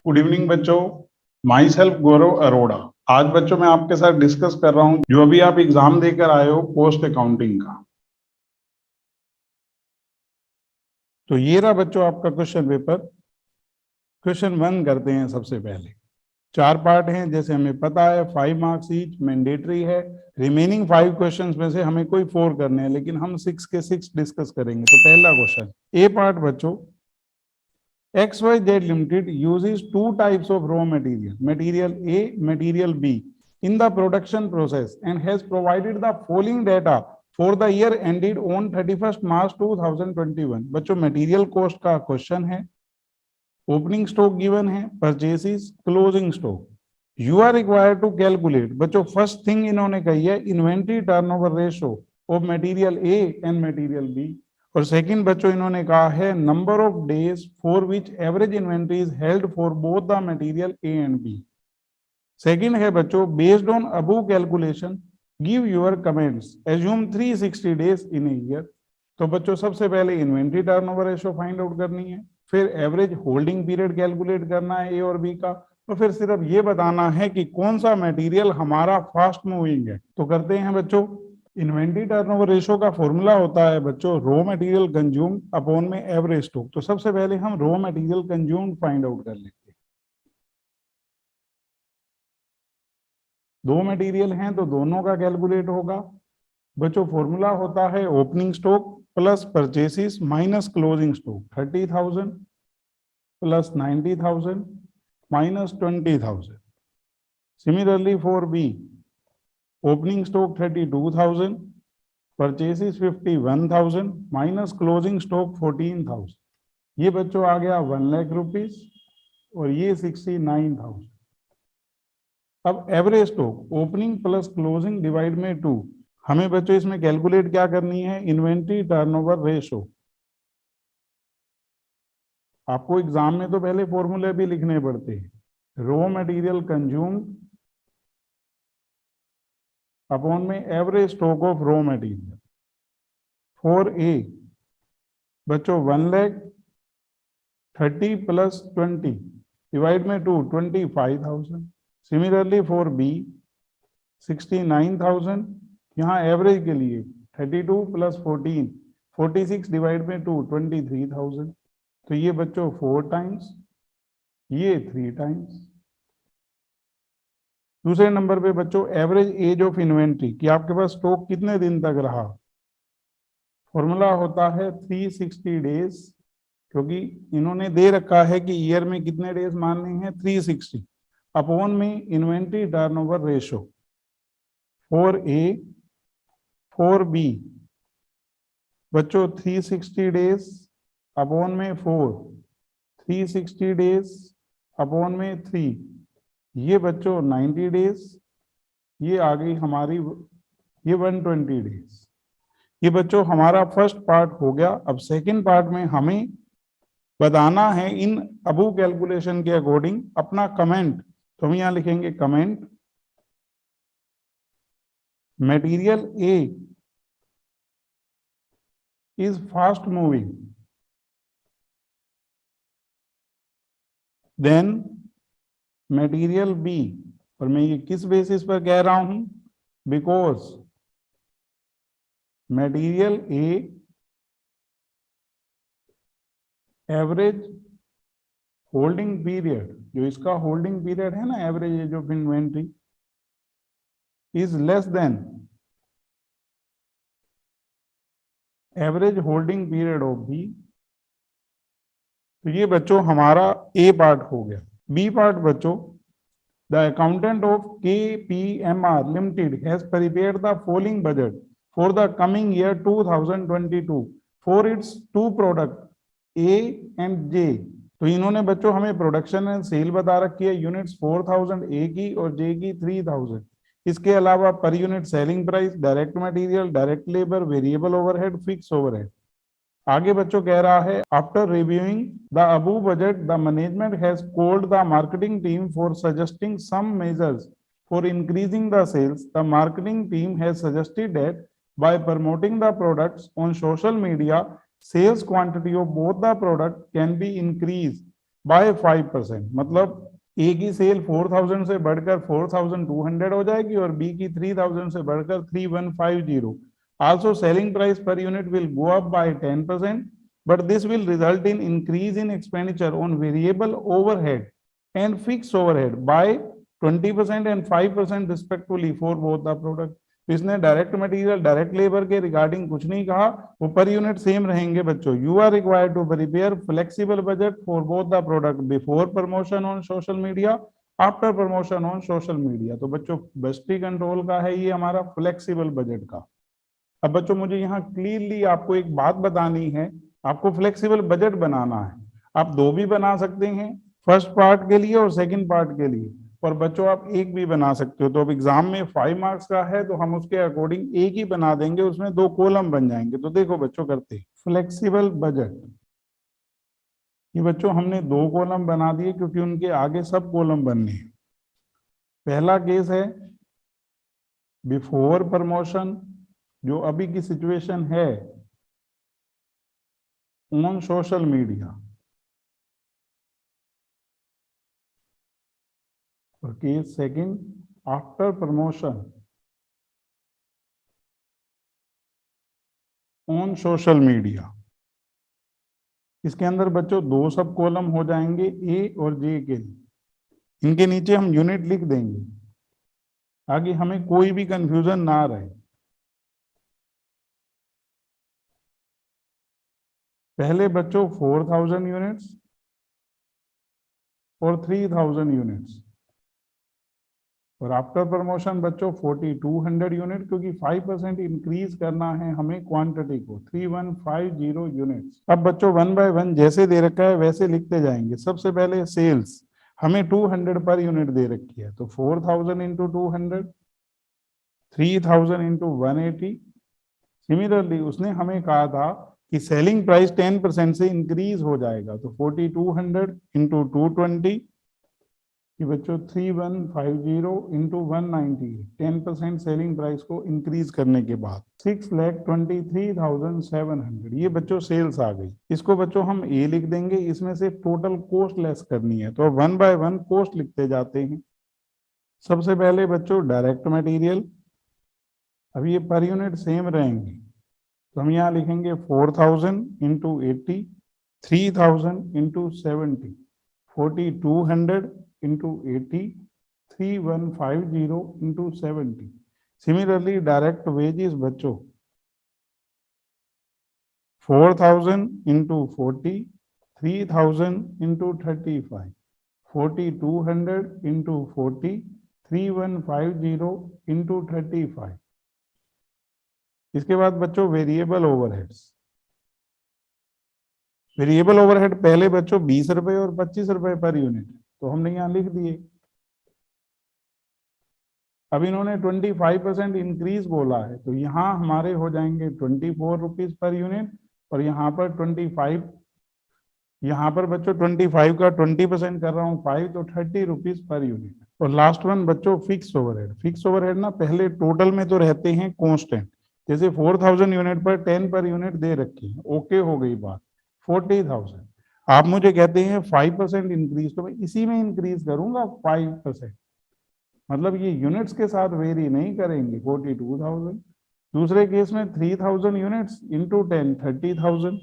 Good evening बच्चों, my self गौरव अरोड़ा। आज बच्चों मैं आपके साथ डिस्कस कर रहा हूं जो अभी आप एग्जाम देकर आए हो पोस्ट अकाउंटिंग का। तो ये रहा बच्चों आपका क्वेश्चन पेपर। क्वेश्चन 1 करते हैं। सबसे पहले 4 पार्ट हैं, जैसे हमें पता है 5 मार्क्स ईच मैंडेटरी है। रिमेनिंग 5 क्वेश्चंस में से हमें कोई 4 करने हैं, लेकिन हम 6 के 6 डिस्कस करेंगे। तो पहला क्वेश्चन ए पार्ट बच्चों, XYZ Limited uses 2 types of raw material, material A, material B, in the production process and has provided the following data for the year ended on 31st March 2021. बच्चों material cost का question है, opening stock given है, purchases, closing stock. You are required to calculate. बच्चों first thing इन्होंने कही है inventory turnover ratio of material A and material B. और second बच्चों इन्होंने कहा है number of days for which average inventory is held for both the material A and B. Second है बच्चों based on above calculation give your comments, assume 360 days in a year. तो बच्चों सबसे पहले inventory turnover ratio find out करनी है, फिर average holding period calculate करना है ए और बी का, और फिर सिर्फ ये बताना है कि कौन सा मटेरियल हमारा फास्ट मूविंग है। तो करते हैं बच्चों। इन्वेंट्री टर्नओवर रेशो का फॉर्मूला होता है बच्चों रॉ मटेरियल कंज्यूम अपॉन में एवरेज स्टॉक। तो सबसे पहले हम raw material consume find out कर लेते हैं। 2 मटेरियल हैं तो दोनों का कैलकुलेट होगा। बच्चों फॉर्मूला होता है opening stock plus purchases minus closing stock. 30,000 plus 90,000 minus 20,000। Similarly for B, opening stock 32,000, purchases 51,000 minus closing stock 14,000। ये बच्चों आ गया 1 लाख रुपीस और ये 69,000। अब average stock opening plus closing divide में 2। हमें बच्चों इसमें कैलकुलेट क्या करनी है, इन्वेंट्री टर्नओवर रेशो। आपको एग्जाम में तो पहले फॉर्मूले भी लिखने पड़ते हैं। रॉ मटेरियल कंज्यूम अपॉन में average stock of raw material. For a बच्चों 1 लाख 30 प्लस 20 डिवाइड में 2 25,000। सिमिलरली फॉर बी 69,000, यहाँ एवरेज के लिए 32 प्लस 14 46 डिवाइड में 2 23,000। तो ये बच्चों 4 टाइम्स, ये 3 टाइम्स। दूसरे नंबर पे बच्चों एवरेज एज ऑफ इन्वेंट्री कि आपके पास स्टॉक कितने दिन तक रहा। फॉर्मूला होता है 360 डेज, क्योंकि इन्होंने दे रखा है कि ईयर में कितने डेज मानने हैं 360, अपॉन में inventory turnover ratio. For A for B बच्चों 360 डेज अपॉन में 4, 360 डेज अपॉन में 3, ये बच्चों 90 डेज, ये आ गई हमारी ये 120 डेज। ये बच्चों हमारा फर्स्ट पार्ट हो गया। अब सेकंड पार्ट में हमें बताना है इन अबू कैलकुलेशन के अकॉर्डिंग अपना कमेंट। तो हम यहां लिखेंगे comment material A is fast moving then material B. और मैं ये किस बेसिस पर कह रहा हूं, because material A average holding period, जो इसका होल्डिंग पीरियड है ना average age of inventory, is less than average holding period of B. तो ये बच्चों हमारा ए पार्ट हो गया। बी पार्ट बच्चों the accountant of KPMR Limited has prepared the following budget for the coming year 2022 for its 2 product A and J। तो इन्होंने बच्चों हमें प्रोडक्शन एंड सेल बता रखी है, यूनिट्स 4,000 ए की और जे की 3,000। इसके अलावा per unit selling price, direct material, direct labour, variable overhead, fix overhead. आगे बच्चों कह रहा है after reviewing the above budget the management has called the marketing team for suggesting some measures for increasing the sales. The marketing team has suggested that by promoting the products on social media sales quantity of both the product can be increased by 5%, मतलब ए की cell 4000 से बढ़कर 4200 हो जाएगी और B की 3000 से बढ़कर 3150। Also selling price per unit will go up by 10%, but this will result in increase in expenditure on variable overhead and fixed overhead by 20% and 5% respectively for both the product। इसने direct material direct labour के regarding कुछ नहीं कहा, वो per unit same रहेंगे बच्चों। You are required to prepare flexible budget for both the product before promotion on social media, after promotion on social media. तो बच्चों बेस्टी कंट्रोल का है ये हमारा फ्लेक्सिबल बजट का। अब बच्चों मुझे यहाँ क्लियरली आपको एक बात बतानी है, आपको फ्लेक्सिबल बजट बनाना है। आप दो भी बना सकते हैं, फर्स्ट पार्ट के लिए और सेकंड पार्ट के लिए, और बच्चों आप एक भी बना सकते हो। तो अब एग्जाम में 5 मार्क्स का है तो हम उसके अकॉर्डिंग एक ही बना देंगे, उसमें 2 कॉलम बन जाएंगे। तो देखो बच्चों करते हैं फ्लेक्सिबल बजट। ये बच्चों हमने 2 कॉलम बना दिए क्योंकि उनके आगे सब कॉलम बनने हैं। पहला केस है बिफोर प्रमोशन, जो अभी की सिचुएशन है ऑन सोशल मीडिया, और case second after promotion on social media. इसके अंदर बच्चों 2 सब कॉलम हो जाएंगे ए और जे के लिए। इनके नीचे हम यूनिट लिख देंगे ताकि हमें कोई भी कंफ्यूजन ना रहे। पहले बच्चों 4000 यूनिट्स और 3000 यूनिट्स, और आफ्टर प्रमोशन बच्चों 4200 यूनिट, क्योंकि 5% इंक्रीज करना है हमें क्वांटिटी को, 3150 यूनिट्स। अब बच्चों 1 बाय 1 जैसे दे रखा है वैसे लिखते जाएंगे। सबसे पहले सेल्स हमें 200 पर यूनिट दे रखी है, तो 4000 इंटू 200, 3000 इंटू 180। सिमिलरली उसने हमें कहा था कि सेलिंग प्राइस 10% से इंक्रीज हो जाएगा, तो 4200 इंटू 220, कि बच्चों 3150 इंटू 190, 10% सेलिंग प्राइस को इंक्रीज करने के बाद 6,23,700, ये बच्चों सेल्स आ गई। इसको बच्चों हम ए लिख देंगे, इसमें से टोटल कॉस्ट लेस करनी है, तो 1 बाय 1 कॉस्ट लिखते जाते हैं। सबसे पहले बच्चों डायरेक्ट मटेरियल, अब ये पर यूनिट सेम रहेंगे, तो हम यहाँ लिखेंगे 4000 into 80, 3000 into 70, 4200 into 80, 3150 into 70। Similarly direct wages बच्चों 4000 इंटू 40, 3000 इंटू 35, 4200 इंटू 40, 3150 इंटू 35। इसके बाद बच्चों वेरिएबल ओवरहेड्स। वेरिएबल ओवरहेड पहले बच्चों 20 रुपए और 25 रुपए पर यूनिट, तो हमने यहां लिख दिए। अब इन्होंने 25% इंक्रीज बोला है, तो यहाँ हमारे हो जाएंगे 24 रुपीज पर यूनिट, और यहाँ पर 25, यहाँ पर बच्चों 25 का 20% कर रहा हूँ 5, तो 30 रुपीज पर यूनिट। और लास्ट वन बच्चों फिक्स ओवरहेड। फिक्स ओवरहेड ना पहले टोटल में तो रहते हैं कांस्टेंट, जैसे 4000 यूनिट पर 10 पर यूनिट दे रखी है, ओके हो गई बात। 40,000 आप मुझे कहते हैं 5% इंक्रीज, तो मैं इसी में इंक्रीज करूंगा 5%, मतलब ये यूनिट्स के साथ वेरी नहीं करेंगे। 42,000। दूसरे केस में 3000 यूनिट्स इंटू 10, 30,000,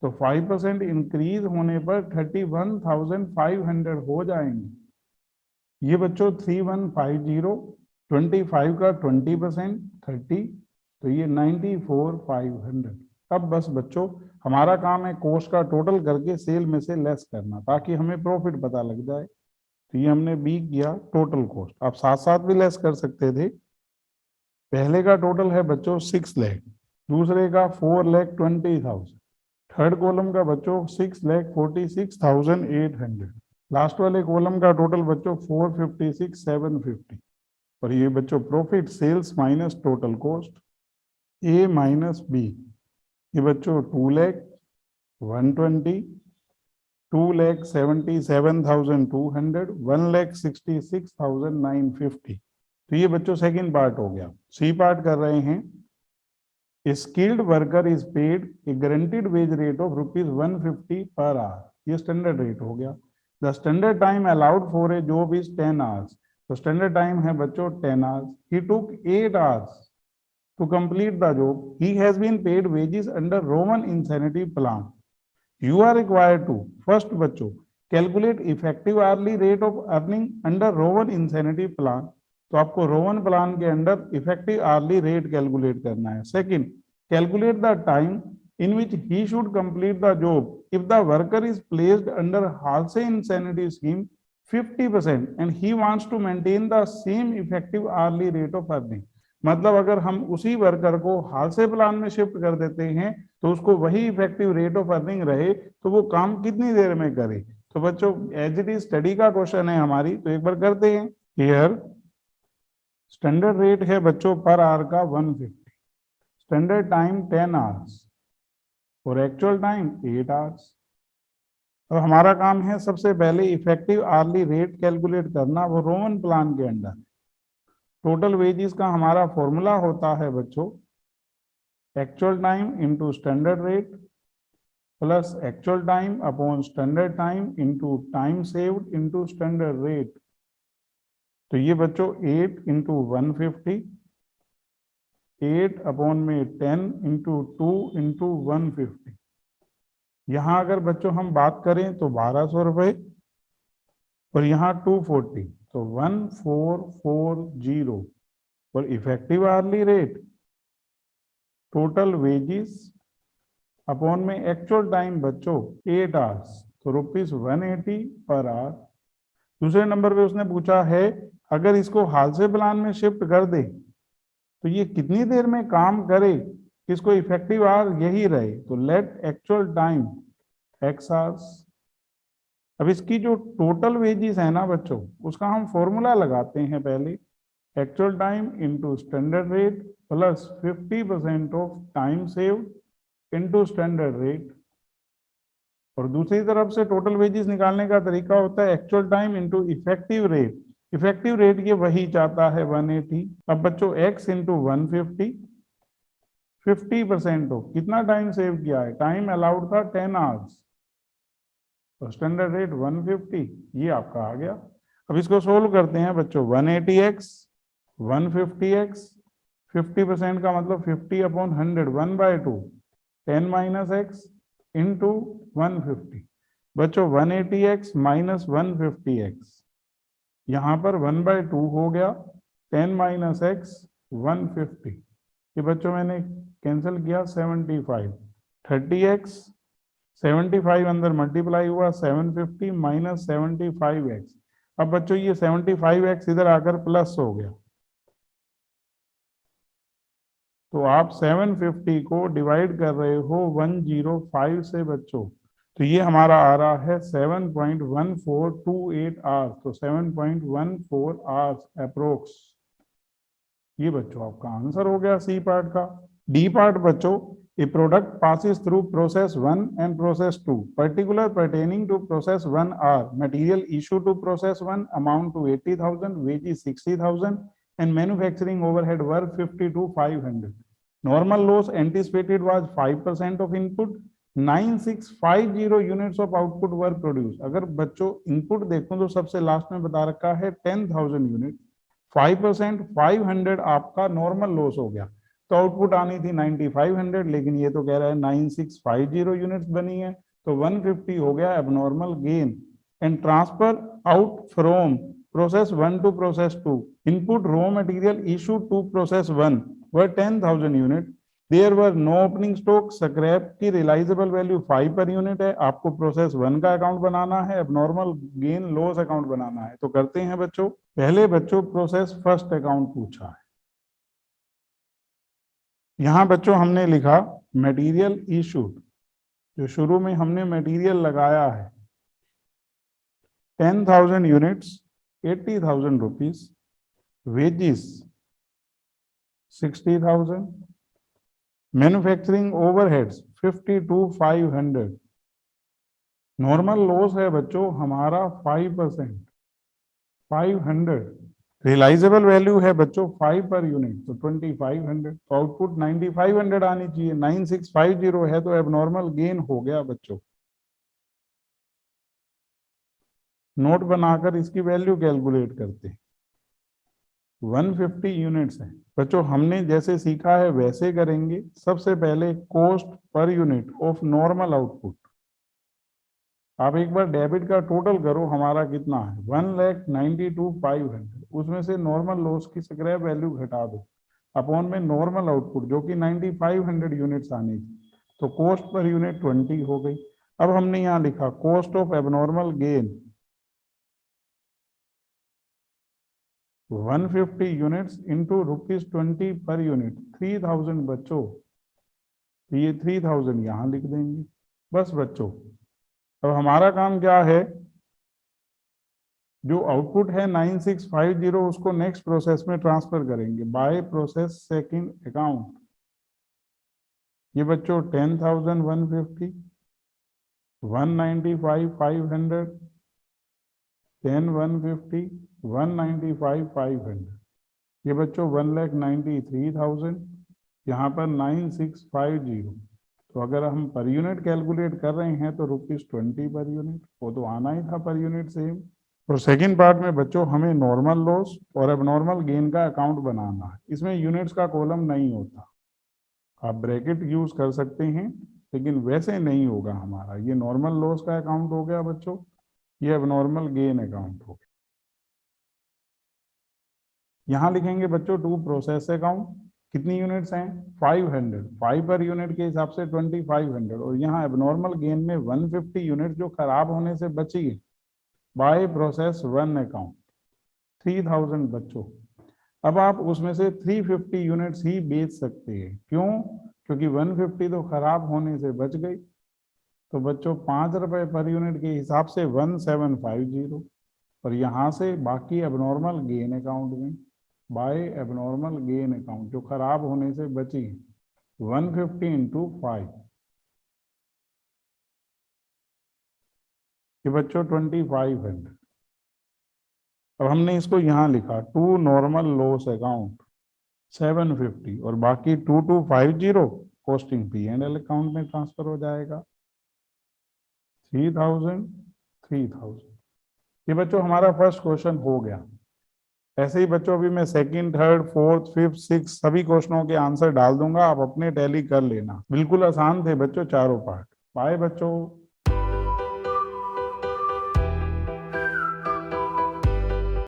तो 5% इंक्रीज होने पर 31,500 हो जाएंगे। ये बच्चों 3150, 25 का 20% 30, तो ये 94,500। अब बस बच्चों हमारा काम है कोस्ट का टोटल करके सेल में से लेस करना, ताकि हमें प्रॉफिट पता लग जाए। तो ये हमने बी किया टोटल कॉस्ट। आप साथ साथ भी लेस कर सकते थे। पहले का टोटल है बच्चों 6 लाख, दूसरे का 4,20,000, थर्ड कॉलम का बच्चों 6,46,800, लास्ट वाले कॉलम का टोटल बच्चों 456,750। और ये बच्चों profit sales minus total cost, A minus B. ये बच्चों 2,120, 2,77,200, 1,66,950। तो ये बच्चों सेकंड पार्ट हो गया। सी पार्ट कर रहे हैं। A skilled worker is paid a guaranteed wage rate of ₹150 per hour. ये स्टैंडर्ड रेट हो गया। The standard time allowed for a job is 10 hours. तो स्टैंडर्ड टाइम है बच्चों 10 hours. He took 8 hours to complete the job. He has been paid wages under Roman insanity plan. You are required to first बच्चों calculate effective hourly rate of earning under Roman insanity plan. तो आपको Roman plan के under effective early rate calculate करना है। Second, calculate the time in which he should complete the job if the worker is placed under Halsey insanity scheme 50% and he wants to maintain the same effective hourly rate of earning. मतलब अगर हम उसी worker को हालसे plan में shift कर देते हैं तो उसको वही इफेक्टिव रेट ऑफ अर्निंग रहे तो वो काम कितनी देर में करे। तो बच्चों एज इट इज स्टडी का क्वेश्चन है हमारी, तो एक बार करते हैं। हियर स्टैंडर्ड रेट है बच्चों पर आवर का 150, स्टैंडर्ड टाइम 10 आवर्स और एक्चुअल टाइम 8 आवर्स। अब हमारा काम है सबसे पहले इफेक्टिव आवर्ली रेट कैलकुलेट करना, वो रोमन प्लान के अंडर। टोटल वेजेस का हमारा फॉर्मूला होता है बच्चों actual time into standard rate plus actual time upon standard time into time saved into standard rate. तो ये बच्चों 8 इंटू 150, 8 अपॉन में 10 इंटू 2 इंटू 150। यहाँ अगर बच्चों हम बात करें तो 1200 रुपये और यहाँ 240, तो 1440 और effective hourly rate total wages upon में एक्चुअल टाइम बच्चों 8 आवर्स, तो ₹180 पर आवर। दूसरे नंबर पे उसने पूछा है अगर इसको हालसे प्लान में शिफ्ट कर दे तो ये कितनी देर में काम करे, इसको इफेक्टिव आवर यही रहे, तो let actual time x hours. अब इसकी जो टोटल वेजेस है ना बच्चों उसका हम फॉर्मूला लगाते हैं पहले, actual time into standard rate plus 50% of time save into standard rate. और दूसरी तरफ से टोटल वेजेस निकालने का तरीका होता है actual time into effective rate. Effective rate ये वही चाहता है 180। अब बच्चों x इंटू 150, 50% ऑफ कितना टाइम सेव किया है, टाइम अलाउड था 10 आवर्स, तो स्टैंडर्ड रेट 150 ये आपका आ गया। अब इसको सोल्व करते हैं बच्चों, 180x 150x 50% का मतलब 50 अपॉन 100 1/2 10 माइनस x इंटू 150। बच्चों 180x माइनस 150x यहाँ पर 1/2 हो गया, 10 माइनस x 150। ये बच्चों मैंने कैंसिल किया 75, 30x 75 अंदर मल्टीप्लाई हुआ 750 माइनस 75x। अब बच्चों ये 75x इधर आकर प्लस हो गया, तो आप 750 को डिवाइड कर रहे हो 105 से बच्चों, तो ये हमारा आ रहा है 7.1428 आवर्स, तो 7.14 आवर्स अप्रोक्स। ये बच्चों आपका आंसर हो गया सी पार्ट का। डी पार्ट बच्चों, a product passes through process 1 and process 2 particular pertaining to process 1 are material issue to process 1 amount to 80,000, wages 60,000 and manufacturing overhead were 52,500. Normal loss anticipated was 5% of input. 9650 units of output were produced. अगर बच्चों input देखो तो सबसे last में बता रखा है 10,000 unit, 5% 500 आपका नॉर्मल लॉस हो गया, तो आउटपुट आनी थी 9500, लेकिन ये तो कह रहा है 9650 यूनिट्स बनी है, तो 150 हो गया abnormal gain. And transfer out from process 1 to process 2 input raw material issued to process 1 were 10,000 unit. There were no opening stock. scrap की realizable value 5 per unit है, आपको प्रोसेस 1 का अकाउंट बनाना है, abnormal gain loss अकाउंट बनाना है, तो करते हैं बच्चों। पहले बच्चों प्रोसेस फर्स्ट अकाउंट पूछा है, यहां बच्चों हमने लिखा मटेरियल इशूड, जो शुरू में हमने मटेरियल लगाया है 10,000 units 80,000 rupees, wages 60,000, manufacturing overheads 52,500, normal loss है बच्चों हमारा 5%, 500, रियलाइजेबल वैल्यू है बच्चों 5 पर यूनिट, तो 2500, तो आउटपुट 9500 आनी चाहिए, 9650 है, तो एबनॉर्मल गेन हो गया बच्चों। नोट बनाकर इसकी वैल्यू कैलकुलेट करते हैं। 150 यूनिट्स है बच्चों, हमने जैसे सीखा है वैसे करेंगे। सबसे पहले cost per unit of normal output. आप एक बार डेबिट का टोटल करो, हमारा कितना है 1,92,500, उसमें से नॉर्मल लॉस की स्क्रैप वैल्यू घटा दो अपॉन में नॉर्मल आउटपुट जो कि 9,500 यूनिट्स आनी थी, तो कॉस्ट पर यूनिट 20 हो गई। अब हमने यहाँ लिखा cost of abnormal gain 150 units into ₹20 per unit, 3000 बच्चों, तो ये 3000 यहाँ लिख देंगे। बस बच्चों, अब हमारा काम क्या है, जो आउटपुट है 9650 उसको नेक्स्ट प्रोसेस में ट्रांसफर करेंगे बाय प्रोसेस सेकंड अकाउंट। ये बच्चों 10,150, 195,500, 10,150, 195,500, ये बच्चों 1,93,000, यहाँ पर 9650। तो अगर हम पर यूनिट कैलकुलेट कर रहे हैं तो ₹20 पर यूनिट, वो तो आना ही था पर यूनिट सेम। और सेकंड पार्ट में बच्चों हमें नॉर्मल लॉस और एबनॉर्मल गेन का अकाउंट बनाना है। इसमें यूनिट्स का कॉलम नहीं होता, आप ब्रैकेट यूज कर सकते हैं लेकिन वैसे नहीं होगा हमारा। ये नॉर्मल लॉस का अकाउंट हो गया बच्चों, ये एबनॉर्मल गेन अकाउंट हो गया। यहाँ लिखेंगे बच्चों टू प्रोसेस अकाउंट। कितनी यूनिट्स हैं 500, 5 पर यूनिट के हिसाब से 2500, और यहाँ एबनॉर्मल गेन में 150 यूनिट जो खराब होने से बची है बाय प्रोसेस वन अकाउंट 3000 बच्चों। अब आप उसमें से 350 यूनिट्स ही बेच सकते हैं, क्यों? क्योंकि 150 तो खराब होने से बच गई। तो बच्चों ₹5 पर यूनिट के हिसाब से 1750, और यहाँ से बाकी एबनॉर्मल गेन अकाउंट में बाय एबनॉर्मल गेन अकाउंट जो खराब होने से बची 150 इंटू 5, ये बच्चों 2500। अब हमने इसको यहाँ लिखा टू नॉर्मल लॉस अकाउंट 750, और बाकी 2250 कॉस्टिंग P&L अकाउंट में ट्रांसफर हो जाएगा 3000, 3000। ये बच्चों हमारा फर्स्ट क्वेश्चन हो गया। ऐसे ही बच्चों अभी मैं second, third, fourth, fifth, six सभी क्वेश्चनों के आंसर डाल दूंगा, आप अपने टैली कर लेना। बिल्कुल आसान थे बच्चों चारों पार्ट। बाय बच्चों।